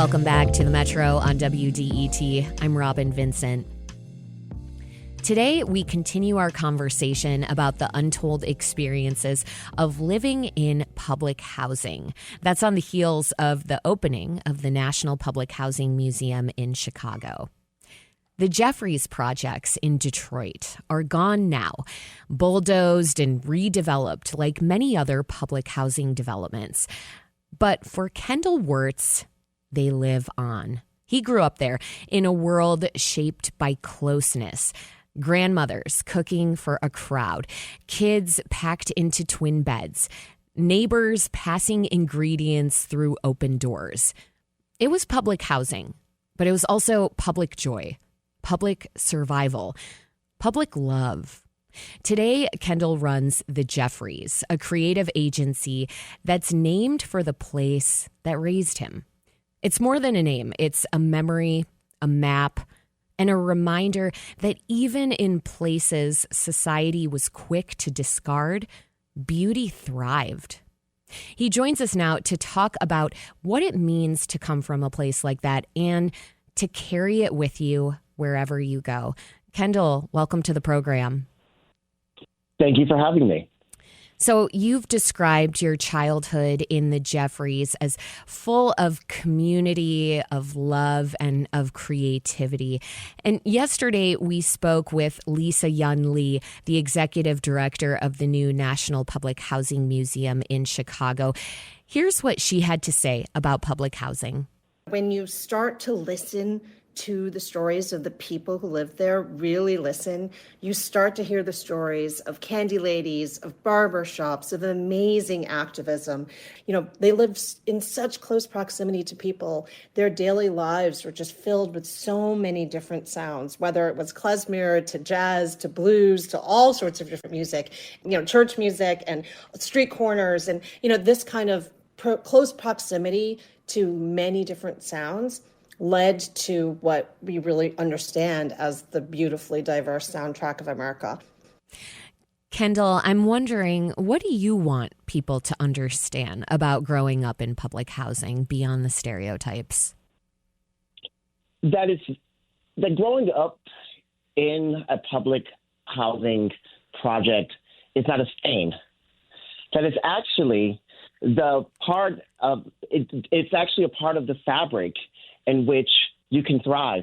Welcome back to the Metro on WDET. I'm Robin Vincent. Today, we continue our conversation about the untold experiences of living in public housing. That's on the heels of the opening of the National Public Housing Museum in Chicago. The Jeffries projects in Detroit are gone now, bulldozed and redeveloped like many other public housing developments. But for Kendall Werts, they live on. He grew up there in a world shaped by closeness. Grandmothers cooking for a crowd, kids packed into twin beds, neighbors passing ingredients through open doors. It was public housing, but it was also public joy, public survival, public love. Today, Kendall runs the Jeffries, a creative agency that's named for the place that raised him. It's more than a name. It's a memory, a map, and a reminder that even in places society was quick to discard, beauty thrived. He joins us now to talk about what it means to come from a place like that and to carry it with you wherever you go. Kendall, welcome to the program. Thank you for having me. So you've described your childhood in the Jeffries as full of community, of love, and of creativity. And yesterday we spoke with Lisa Yun Lee, the executive director of the new National Public Housing Museum in Chicago. Here's what she had to say about public housing. When you start to listen to the stories of the people who live there, really listen, you start to hear the stories of candy ladies, of barber shops, of amazing activism. You know, they live in such close proximity to people. Their daily lives were just filled with so many different sounds, whether it was klezmer to jazz to blues to all sorts of different music, church music and street corners. And, this kind of close proximity to many different sounds led to what we really understand as the beautifully diverse soundtrack of America. Kendall, I'm wondering, what do you want people to understand about growing up in public housing beyond the stereotypes? That growing up in a public housing project is not a stain. That is actually it's actually a part of the fabric in which you can thrive.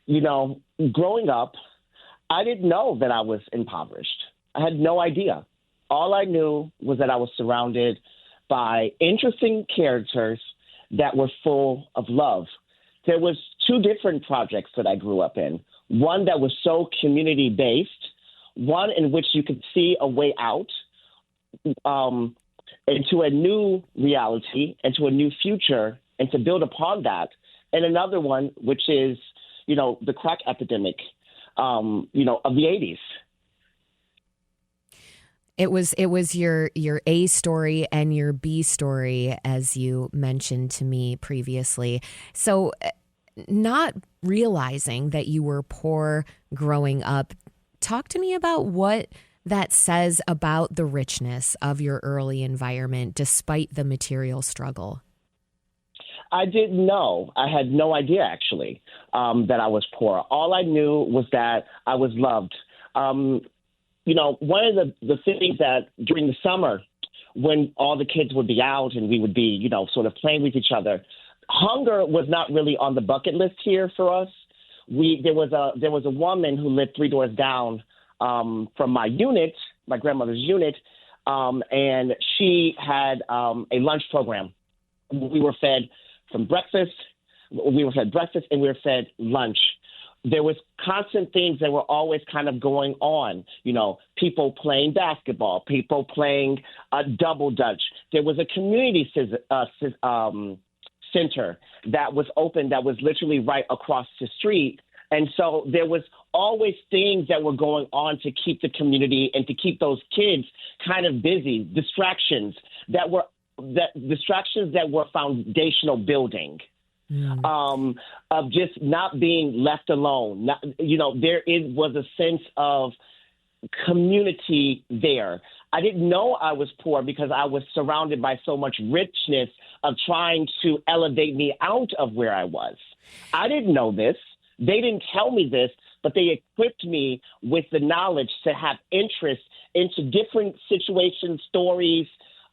Growing up, I didn't know that I was impoverished. I had no idea. All I knew was that I was surrounded by interesting characters that were full of love. There was two different projects that I grew up in. One that was so community-based, one in which you could see a way out into a new reality, into a new future, and to build upon that. And another one, which is, the crack epidemic, of the 80s. It was your A story and your B story, as you mentioned to me previously. So not realizing that you were poor growing up, talk to me about what that says about the richness of your early environment, despite the material struggle. I didn't know. I had no idea, actually, that I was poor. All I knew was that I was loved. One of the things that during the summer, when all the kids would be out and we would be, sort of playing with each other, hunger was not really on the bucket list here for us. There was a woman who lived 3 doors down from my unit, my grandmother's unit, and she had a lunch program. We were fed breakfast, and we were fed lunch. There was constant things that were always kind of going on, people playing basketball, people playing double dutch. There was a community center that was open that was literally right across the street. And so there was always things that were going on to keep the community and to keep those kids kind of busy, distractions that were foundational building. Of just not being left alone. Was a sense of community there. I didn't know I was poor because I was surrounded by so much richness of trying to elevate me out of where I was. I didn't know this. They didn't tell me this, but they equipped me with the knowledge to have interest into different situations, stories,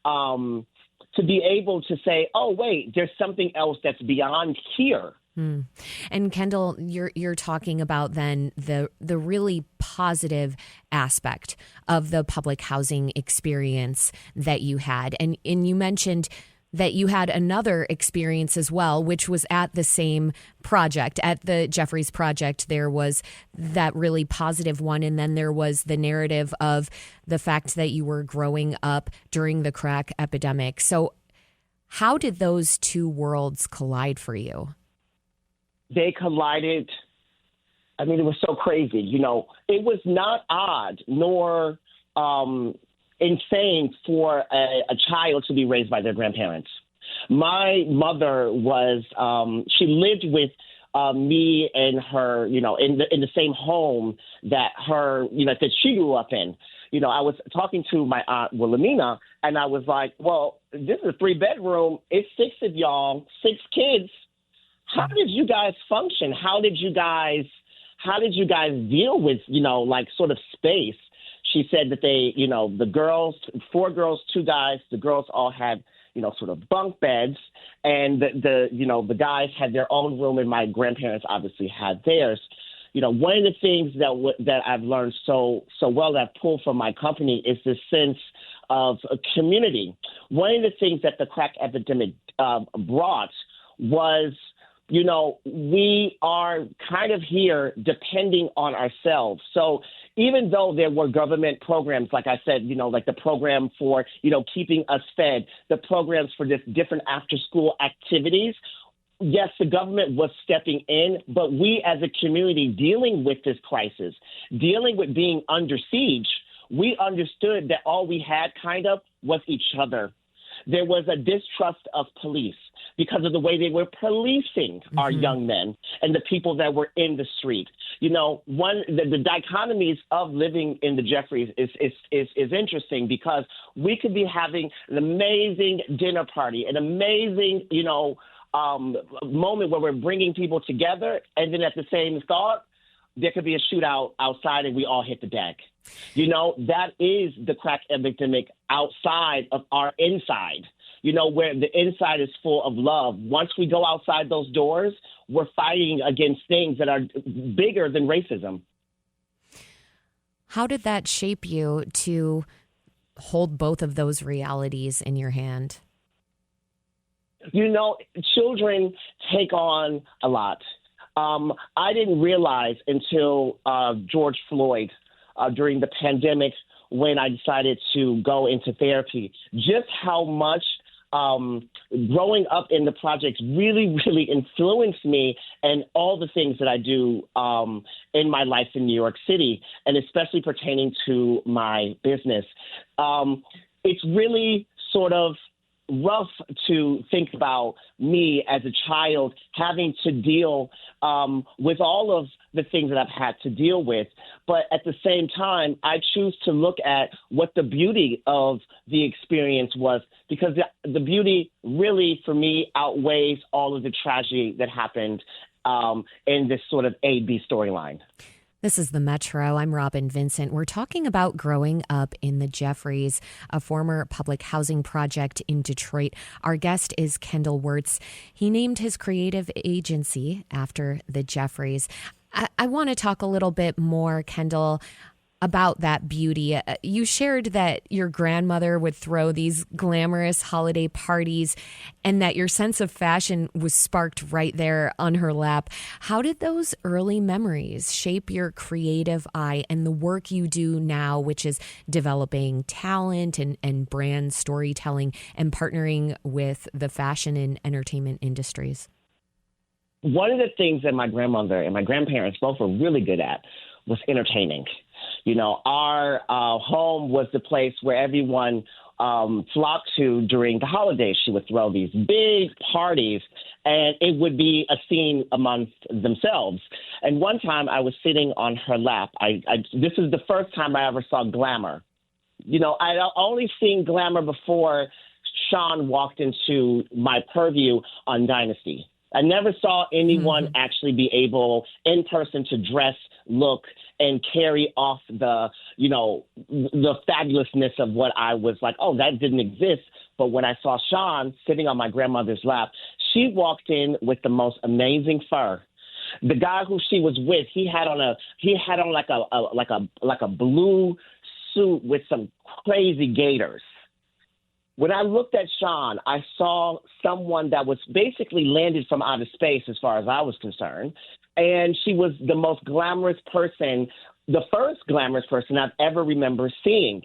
to be able to say, oh, wait, there's something else that's beyond here. And Kendall, you're talking about then the really positive aspect of the public housing experience that you had. And you mentioned that you had another experience as well, which was at the same project, at the Jeffries project. There was that really positive one. And then there was the narrative of the fact that you were growing up during the crack epidemic. So how did those two worlds collide for you? They collided. I mean, it was so crazy. You know, it was not odd nor insane for a child to be raised by their grandparents. My mother was, she lived with me and her, you know, in the same home that her, you know, that she grew up in. You know, I was talking to my aunt Wilhelmina, and I was like, well, this is a 3-bedroom. It's 6 of y'all, 6 kids. How did you guys function? How did you guys deal with, you know, like sort of space? She said that they, you know, the girls, 4 girls, 2 guys, the girls all had, you know, sort of bunk beds, and the guys had their own room, and my grandparents obviously had theirs. You know, one of the things that I've learned so well that I pull from my company is this sense of a community. One of the things that the crack epidemic brought was, you know, we are kind of here depending on ourselves. So even though there were government programs, like I said, you know, like the program for, you know, keeping us fed, the programs for this different after school activities, yes, the government was stepping in, but we as a community dealing with this crisis, dealing with being under siege, we understood that all we had kind of was each other. There was a distrust of police because of the way they were policing our young men and the people that were in the street. You know, the dichotomies of living in the Jeffries is interesting because we could be having an amazing dinner party, an amazing, you know, moment where we're bringing people together, and then at the same thought, there could be a shootout outside and we all hit the deck. You know, that is the crack epidemic outside of our inside, you know, where the inside is full of love. Once we go outside those doors, we're fighting against things that are bigger than racism. How did that shape you to hold both of those realities in your hand? You know, children take on a lot. I didn't realize until George Floyd during the pandemic, when I decided to go into therapy, just how much growing up in the projects really, really influenced me and all the things that I do in my life in New York City, and especially pertaining to my business. It's really sort of rough to think about me as a child having to deal with all of the things that I've had to deal with. But at the same time, I choose to look at what the beauty of the experience was, because the beauty really, for me, outweighs all of the tragedy that happened in this sort of A-B storyline. This is the Metro. I'm Robin Vincent. We're talking about growing up in the Jeffries, a former public housing project in Detroit. Our guest is Kendall Werts. He named his creative agency after the Jeffries. I want to talk a little bit more, Kendall, about that beauty. You shared that your grandmother would throw these glamorous holiday parties and that your sense of fashion was sparked right there on her lap. How did those early memories shape your creative eye and the work you do now, which is developing talent and brand storytelling and partnering with the fashion and entertainment industries? One of the things that my grandmother and my grandparents both were really good at was entertaining. You know, our home was the place where everyone flocked to during the holidays. She would throw these big parties, and it would be a scene amongst themselves. And one time I was sitting on her lap. This is the first time I ever saw glamour. I'd only seen glamour before Sean walked into my purview on Dynasty. I never saw anyone actually be able in person to dress, look, and carry off the fabulousness of what I was like, oh, that didn't exist. But when I saw Sean sitting on my grandmother's lap, she walked in with the most amazing fur. The guy who she was with, he had on like a blue suit with some crazy gaiters. When I looked at Sean, I saw someone that was basically landed from outer space as far as I was concerned. And she was the most glamorous person, the first glamorous person I've ever remember seeing.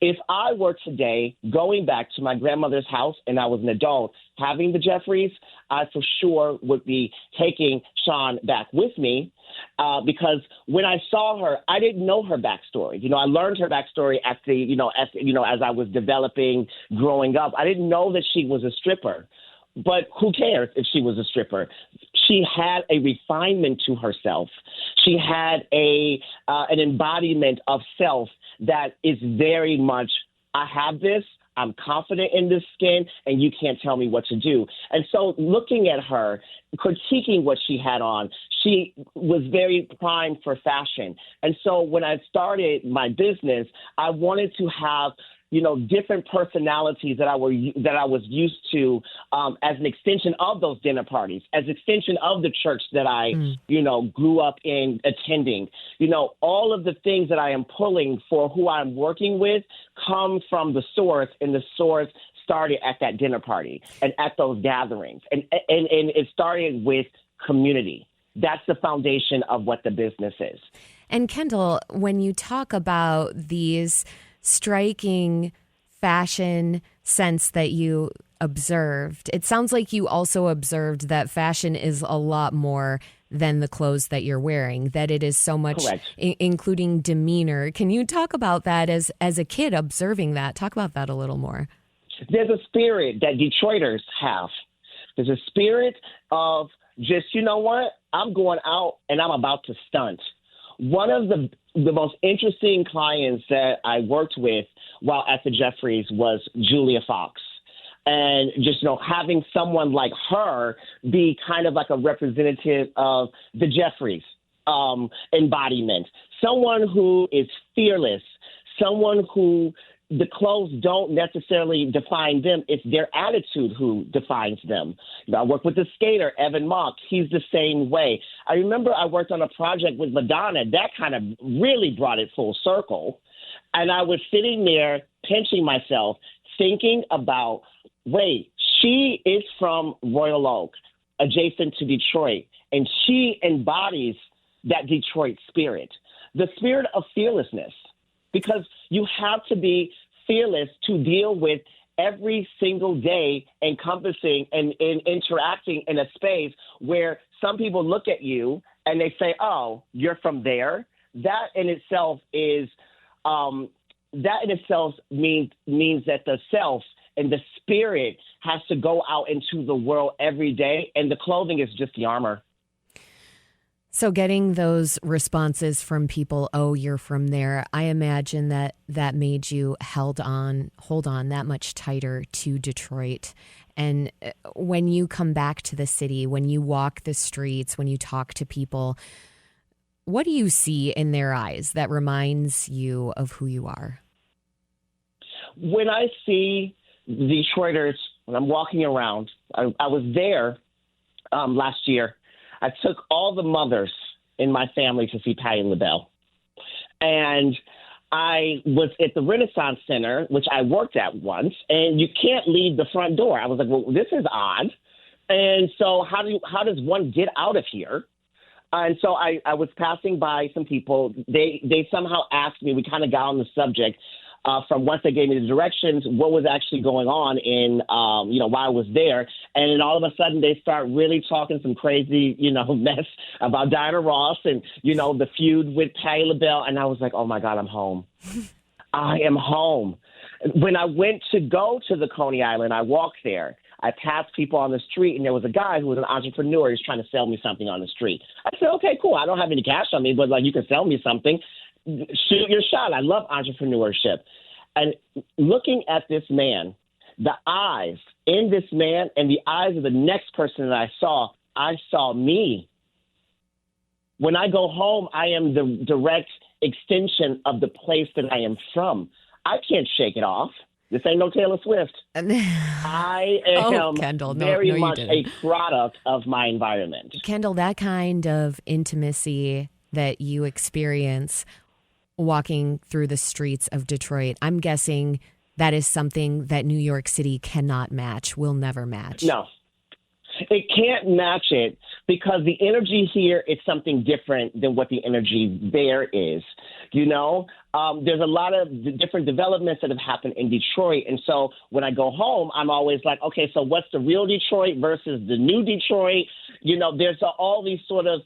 If I were today going back to my grandmother's house and I was an adult having the Jeffries, I for sure would be taking Sean back with me because when I saw her, I didn't know her backstory. I learned her backstory as I was developing, growing up. I didn't know that she was a stripper. But who cares if she was a stripper? She had a refinement to herself. She had an embodiment of self that is very much, I have this, I'm confident in this skin, and you can't tell me what to do. And so looking at her, critiquing what she had on, she was very primed for fashion. And so when I started my business, I wanted to have different personalities that I was used to as an extension of those dinner parties, as an extension of the church that I, grew up in attending. All of the things that I am pulling for who I'm working with come from the source, and the source started at that dinner party and at those gatherings. And it started with community. That's the foundation of what the business is. And Kendall, when you talk about these striking fashion sense that you observed, it sounds like you also observed that fashion is a lot more than the clothes that you're wearing, that it is so much, including demeanor. Can you talk about that as a kid observing that? Talk about that a little more. There's a spirit that Detroiters have. There's a spirit of just, you know what, I'm going out and I'm about to stunt. One of the most interesting clients that I worked with while at the Jeffries was Julia Fox. And just, having someone like her be kind of like a representative of the Jeffries embodiment, someone who is fearless, someone who the clothes don't necessarily define them. It's their attitude who defines them. I work with the skater, Evan Mock. He's the same way. I remember I worked on a project with Madonna. That kind of really brought it full circle. And I was sitting there pinching myself, thinking about, wait, she is from Royal Oak, adjacent to Detroit, and she embodies that Detroit spirit, the spirit of fearlessness. Because you have to be fearless to deal with every single day encompassing and interacting in a space where some people look at you and they say, oh, you're from there. That in itself means that the self and the spirit has to go out into the world every day, and the clothing is just the armor. So getting those responses from people, oh, you're from there, I imagine that made you hold on that much tighter to Detroit. And when you come back to the city, when you walk the streets, when you talk to people, what do you see in their eyes that reminds you of who you are? When I see Detroiters, when I'm walking around, I was there last year. I took all the mothers in my family to see Patti LaBelle. And I was at the Renaissance Center, which I worked at once, and you can't leave the front door. I was like, well, this is odd. And so how does one get out of here? And so I was passing by some people. They somehow asked me, we kind of got on the subject from once they gave me the directions, what was actually going on in, while I was there. And then all of a sudden they start really talking some crazy, mess about Diana Ross and, the feud with Patti LaBelle. And I was like, oh, my God, I'm home. I am home. When I went to go to the Coney Island, I walked there. I passed people on the street, and there was a guy who was an entrepreneur. He was trying to sell me something on the street. I said, okay, cool. I don't have any cash on me, but, you can sell me something. Shoot your shot. I love entrepreneurship. And looking at this man, the eyes in this man and the eyes of the next person that I saw me. When I go home, I am the direct extension of the place that I am from. I can't shake it off. This ain't no Taylor Swift. I am Kendall, very much you a product of my environment. Kendall, that kind of intimacy that you experience walking through the streets of Detroit, I'm guessing that is something that New York City cannot match, will never match. No. It can't match it because the energy here is something different than what the energy there is. You know, there's a lot of different developments that have happened in Detroit. And so when I go home, I'm always like, okay, so what's the real Detroit versus the new Detroit? You know, there's all these sort of,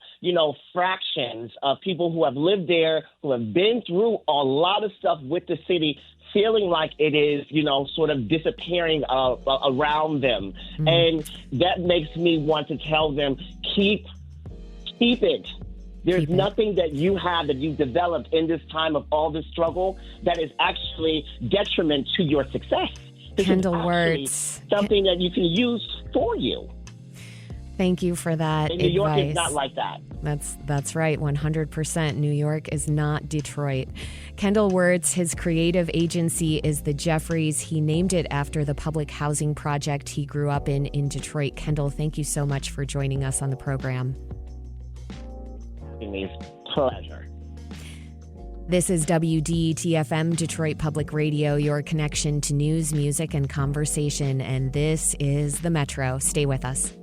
fractions of people who have lived there, who have been through a lot of stuff with the city, feeling like it is, sort of disappearing around them. Mm-hmm. And that makes me want to tell them, keep it. There's nothing that you have that you've developed in this time of all this struggle that is actually detriment to your success. This Kendall is Werts. Something that you can use for you. Thank you for that and New advice. York is not like that. That's right, 100%. New York is not Detroit. Kendall Werts, his creative agency is the Jeffries. He named it after the public housing project he grew up in Detroit. Kendall, thank you so much for joining us on the program. It means pleasure. This is WDET-FM, Detroit Public Radio, your connection to news, music, and conversation. And this is The Metro. Stay with us.